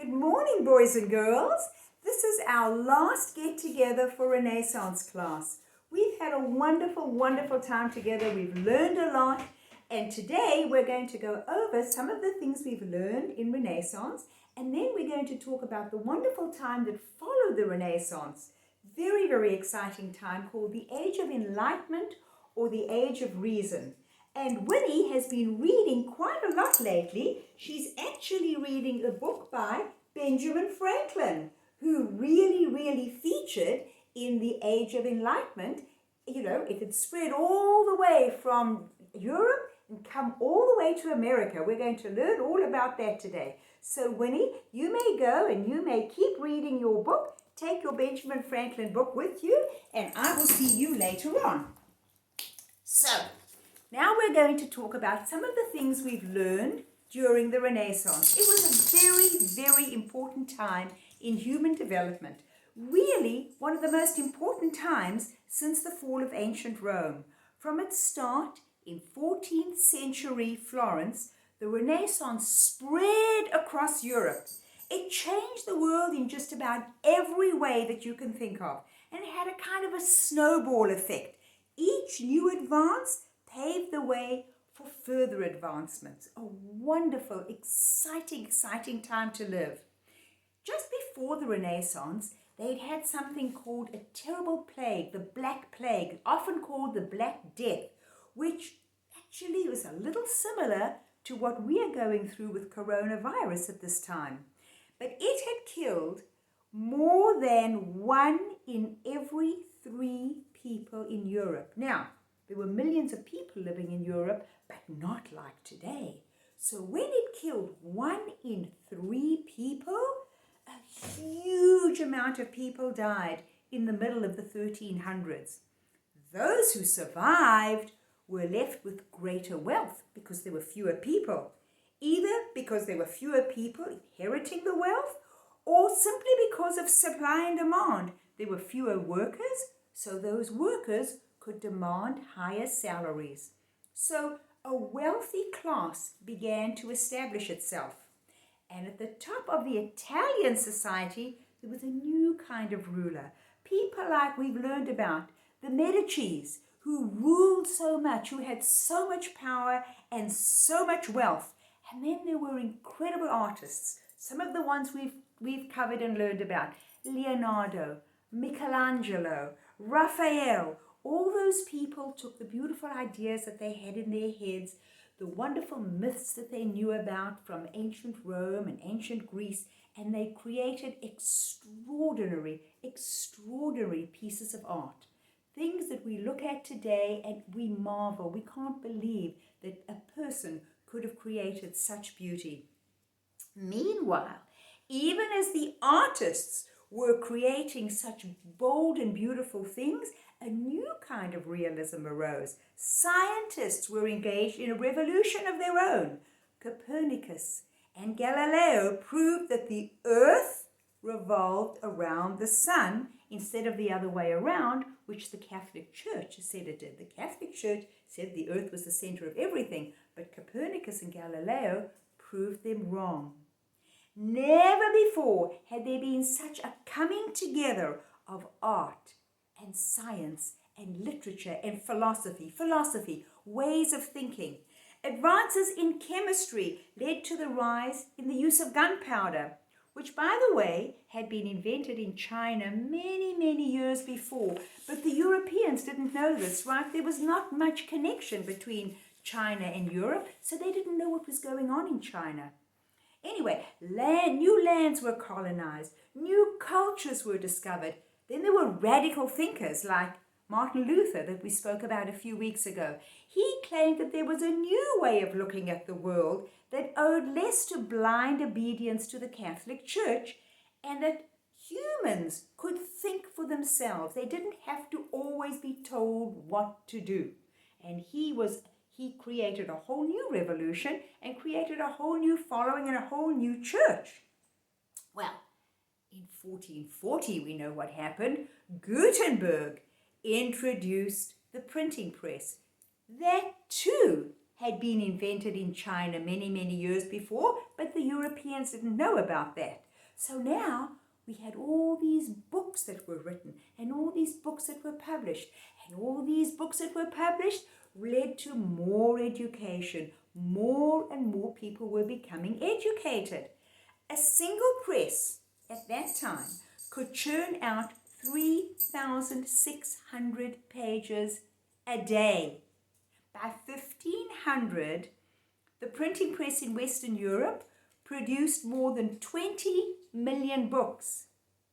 Good morning, boys and girls. This is our last get-together for Renaissance class. We've had a wonderful, wonderful time together. We've learned a lot, and today we're going to go over some of the things we've learned in Renaissance, and then we're going to talk about the wonderful time that followed the Renaissance. Very, very exciting time called the Age of Enlightenment or the Age of Reason. And Winnie has been reading quite a lot lately. She's actually reading a book by Benjamin Franklin, who really featured in the Age of Enlightenment. You know, it had spread all the way from Europe and come all the way to America. We're going to learn all about that today. So Winnie, you may go and you may keep reading your book. Take your Benjamin Franklin book with you, and I will see you later on. So, now we're going to talk about some of the things we've learned during the Renaissance. It was a very important time in human development. Really, one of the most important times since the fall of ancient Rome. From its start in 14th century Florence, the Renaissance spread across Europe. It changed the world in just about every way that you can think of, and it had a kind of a snowball effect. Each new advance paved the way for further advancements. A wonderful, exciting time to live. Just before the Renaissance, they'd had something called a terrible plague, the Black Plague, often called the Black Death, which actually was a little similar to what we are going through with coronavirus at this time. But it had killed more than 1 in every 3 people in Europe. Now, there were millions of people living in Europe, but not like today. So when it killed 1 in 3 people, a huge amount of people died in the middle of the 1300s. Those who survived were left with greater wealth because there were fewer people, either because there were fewer people inheriting the wealth or simply because of supply and demand. There were fewer workers, so those workers could demand higher salaries. So a wealthy class began to establish itself. And at the top of the Italian society, there was a new kind of ruler. People like we've learned about, the Medicis, who ruled so much, who had so much power and so much wealth. And then there were incredible artists, some of the ones we've covered and learned about. Leonardo, Michelangelo, Raphael. All those people took the beautiful ideas that they had in their heads, the wonderful myths that they knew about from ancient Rome and ancient Greece, and they created extraordinary pieces of art. Things that we look at today and we marvel. We can't believe that a person could have created such beauty. Meanwhile, even as the artists were creating such bold and beautiful things, a new kind of realism arose. Scientists were engaged in a revolution of their own. Copernicus and Galileo proved that the earth revolved around the sun instead of the other way around, which the Catholic Church said it did. The Catholic Church said the earth was the center of everything, but Copernicus and Galileo proved them wrong. Never before had there been such a coming together of art and science and literature and philosophy, ways of thinking. Advances in chemistry led to the rise in the use of gunpowder, which, by the way, had been invented in China many years before. But the Europeans didn't know this, right? There was not much connection between China and Europe, so they didn't know what was going on in China. Anyway, new lands were colonized, new cultures were discovered. Then there were radical thinkers like Martin Luther that we spoke about a few weeks ago. He claimed that there was a new way of looking at the world that owed less to blind obedience to the Catholic Church, and that humans could think for themselves. They didn't have to always be told what to do. And he created a whole new revolution and created a whole new following and a whole new church. Well, in 1440, we know what happened. Gutenberg introduced the printing press. That too had been invented in China many years before, but the Europeans didn't know about that. So now we had all these books that were written and all these books that were published. And all these books that were published led to more education. More and more people were becoming educated. A single press at that time could churn out 3,600 pages a day. By 1500, the printing press in Western Europe produced more than 20 million books.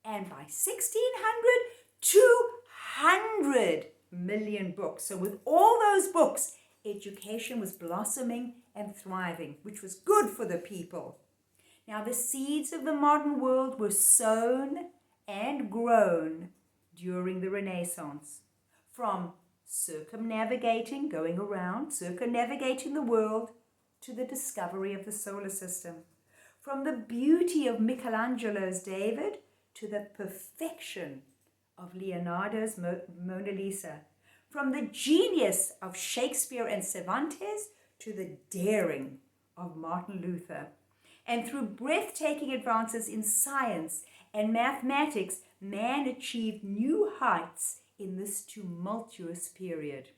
And by 1600, 200 million books. So with all those books, education was blossoming and thriving, which was good for the people. Now the seeds of the modern world were sown and grown during the Renaissance. From circumnavigating, going around, circumnavigating the world, to the discovery of the solar system. From the beauty of Michelangelo's David to the perfection of Leonardo's Mona Lisa. From the genius of Shakespeare and Cervantes to the daring of Martin Luther. And through breathtaking advances in science and mathematics, man achieved new heights in this tumultuous period.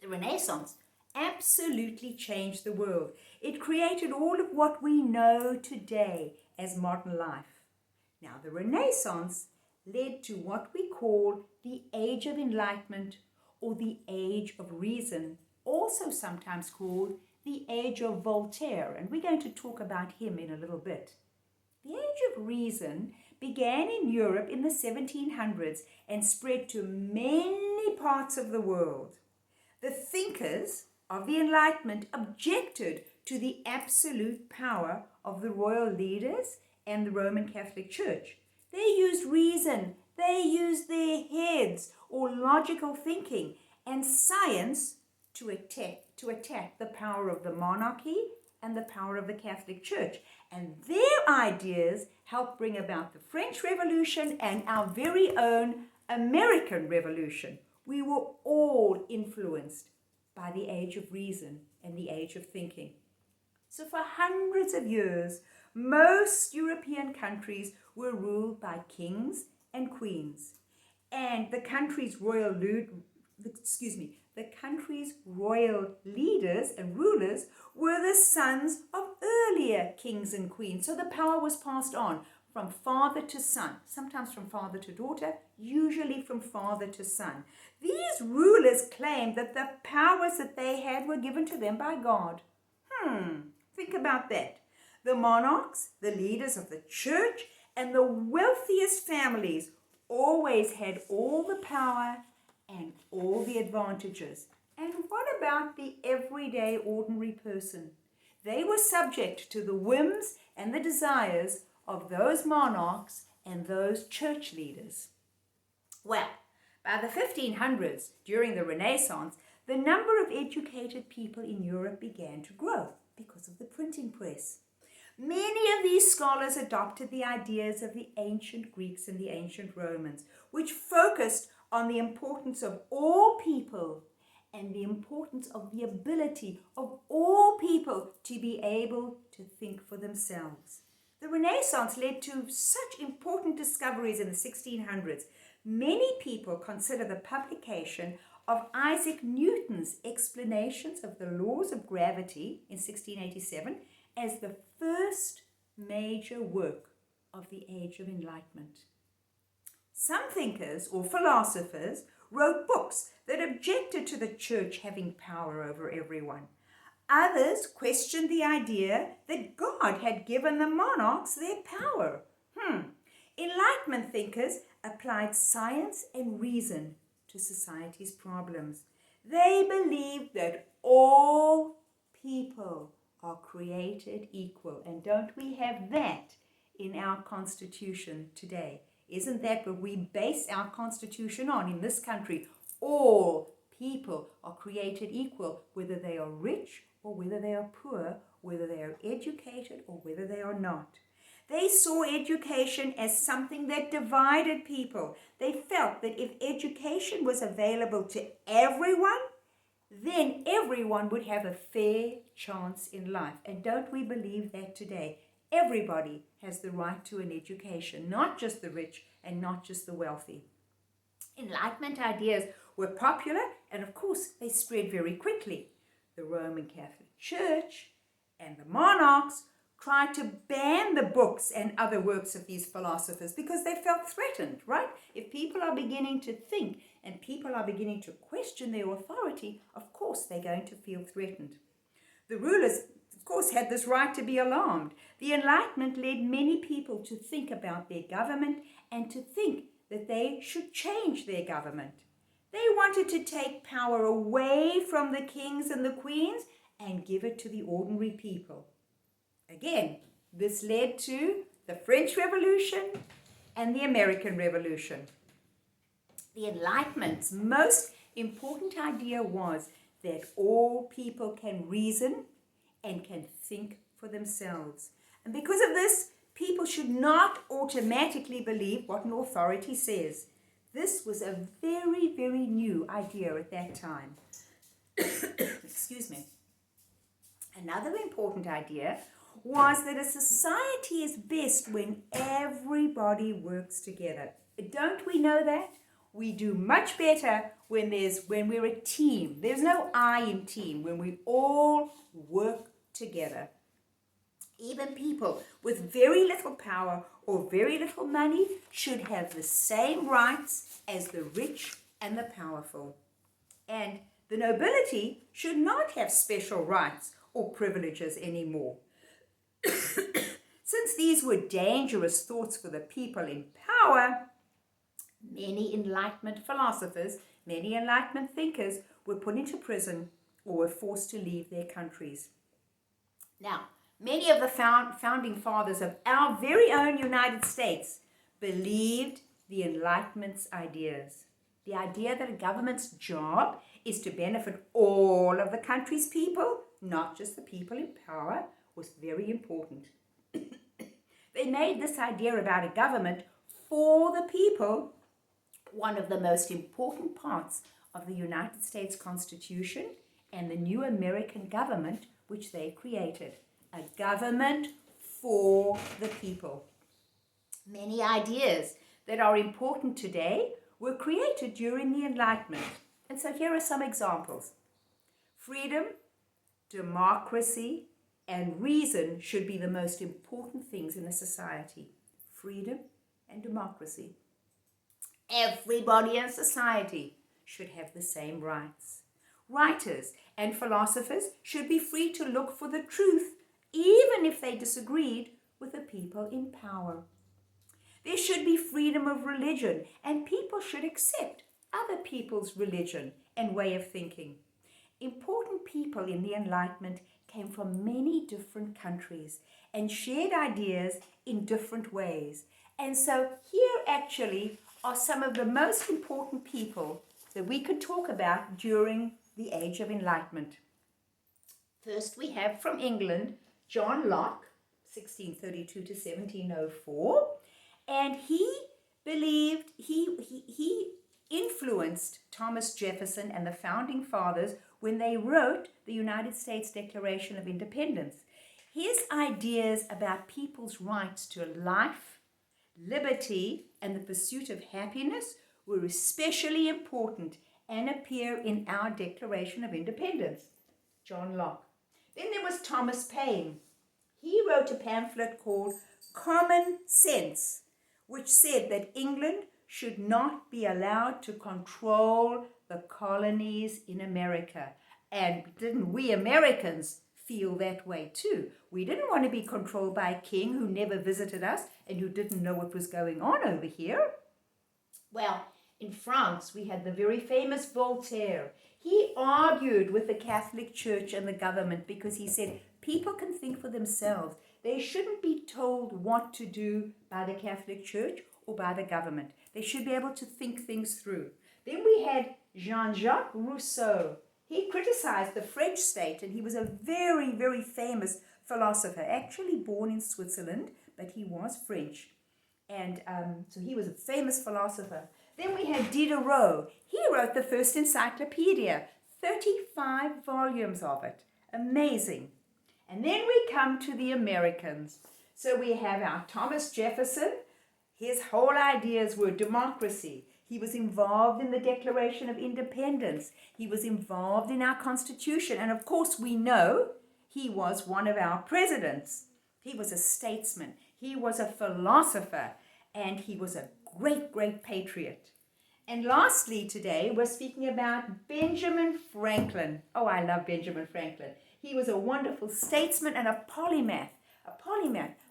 The Renaissance absolutely changed the world. It created all of what we know today as modern life. Now, the Renaissance led to what we call the Age of Enlightenment or the Age of Reason, also sometimes called the Age of Voltaire, and we're going to talk about him in a little bit. The Age of Reason began in Europe in the 1700s and spread to many parts of the world. The thinkers of the Enlightenment objected to the absolute power of the royal leaders and the Roman Catholic Church. They used reason, they used their heads or logical thinking and science to attack the power of the monarchy and the power of the Catholic Church. And their ideas helped bring about the French Revolution and our very own American Revolution. We were all influenced by the Age of Reason and the Age of Thinking. So for hundreds of years, most European countries were ruled by kings and queens. And the country's royal leaders and rulers were the sons of earlier kings and queens. So the power was passed on from father to son, sometimes from father to daughter, usually from father to son. These rulers claimed that the powers that they had were given to them by God. Think about that. The monarchs, the leaders of the church, and the wealthiest families always had all the power and all the advantages. And what about the everyday ordinary person? They were subject to the whims and the desires of those monarchs and those church leaders. Well, by the 1500s, during the Renaissance, the number of educated people in Europe began to grow because of the printing press. Many of these scholars adopted the ideas of the ancient Greeks and the ancient Romans, which focused on the importance of all people and the importance of the ability of all people to be able to think for themselves. The Renaissance led to such important discoveries in the 1600s. Many people consider the publication of Isaac Newton's explanations of the laws of gravity in 1687 as the first major work of the Age of Enlightenment. Some thinkers or philosophers wrote books that objected to the church having power over everyone. Others questioned the idea that God had given the monarchs their power. Enlightenment thinkers applied science and reason to society's problems. They believed that all people are created equal. And don't we have that in our Constitution today? Isn't that what we base our Constitution on in this country? All people are created equal, whether they are rich or whether they are poor, whether they are educated or whether they are not. They saw education as something that divided people. They felt that if education was available to everyone, then everyone would have a fair chance in life. And don't we believe that today? Everybody has the right to an education, not just the rich and not just the wealthy. Enlightenment ideas were popular, and of course they spread very quickly. The Roman Catholic Church and the monarchs tried to ban the books and other works of these philosophers because they felt threatened, right? If people are beginning to think and people are beginning to question their authority, of course they're going to feel threatened. The rulers, of course, had this right to be alarmed. The Enlightenment led many people to think about their government and to think that they should change their government. They wanted to take power away from the kings and the queens and give it to the ordinary people. Again, this led to the French Revolution and the American Revolution. The Enlightenment's most important idea was that all people can reason and can think for themselves. And because of this, people should not automatically believe what an authority says. This was a very, very new idea at that time. Excuse me. Another important idea was that a society is best when everybody works together. Don't we know that? We do much better when we're a team. There's no I in team, when we all work together. Even people with very little power or very little money should have the same rights as the rich and the powerful. And the nobility should not have special rights or privileges anymore. Since these were dangerous thoughts for the people in power, many Enlightenment philosophers, many Enlightenment thinkers were put into prison or were forced to leave their countries. Now, many of the founding fathers of our very own United States believed the Enlightenment's ideas. The idea that a government's job is to benefit all of the country's people, not just the people in power, was very important. They made this idea about a government for the people one of the most important parts of the United States Constitution and the new American government which they created. A government for the people. Many ideas that are important today were created during the Enlightenment. And so here are some examples. Freedom, democracy, and reason should be the most important things in a society. Freedom and democracy. Everybody in society should have the same rights. Writers and philosophers should be free to look for the truth, even if they disagreed with the people in power. There should be freedom of religion, and people should accept other people's religion and way of thinking. Important people in the Enlightenment came from many different countries and shared ideas in different ways. And so here actually are some of the most important people that we could talk about during the Age of Enlightenment. First, we have from England, John Locke, 1632 to 1704, and he believed, he influenced Thomas Jefferson and the founding fathers when they wrote the United States Declaration of Independence. His ideas about people's rights to life, liberty, and the pursuit of happiness were especially important and appear in our Declaration of Independence. John Locke. Then there was Thomas Paine. He wrote a pamphlet called Common Sense, which said that England should not be allowed to control the colonies in America. And didn't we Americans feel that way too? We didn't want to be controlled by a king who never visited us and who didn't know what was going on over here. Well, in France, we had the very famous Voltaire. He argued with the Catholic Church and the government because he said people can think for themselves. They shouldn't be told what to do by the Catholic Church or by the government. They should be able to think things through. Then we had Jean-Jacques Rousseau. He criticized the French state, and he was a very, very famous philosopher, actually born in Switzerland, but he was French. And so he was a famous philosopher. Then we had Diderot. He wrote the first encyclopedia, 35 volumes of it. Amazing. And then we come to the Americans. So we have our Thomas Jefferson. His whole ideas were democracy. He was involved in the Declaration of Independence. He was involved in our Constitution. And of course, we know he was one of our presidents. He was a statesman. He was a philosopher. And he was a great, great patriot. And lastly, today, we're speaking about Benjamin Franklin. Oh, I love Benjamin Franklin. He was a wonderful statesman and a polymath,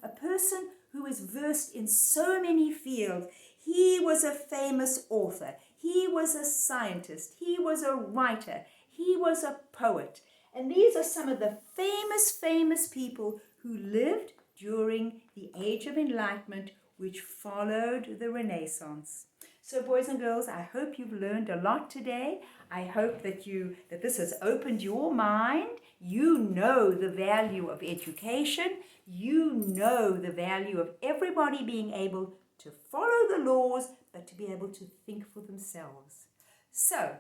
a person who is versed in so many fields. He was a famous author. He was a scientist. He was a writer. He was a poet. And these are some of the famous people who lived during the Age of Enlightenment, which followed the Renaissance. So boys and girls, I hope you've learned a lot today. I hope that this has opened your mind. You know the value of education. You know the value of everybody being able to follow the laws, but to be able to think for themselves. So,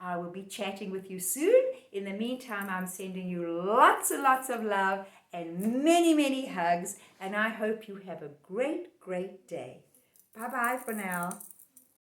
I will be chatting with you soon. In the meantime, I'm sending you lots and lots of love and many hugs, and I hope you have a great day. Bye-bye for now.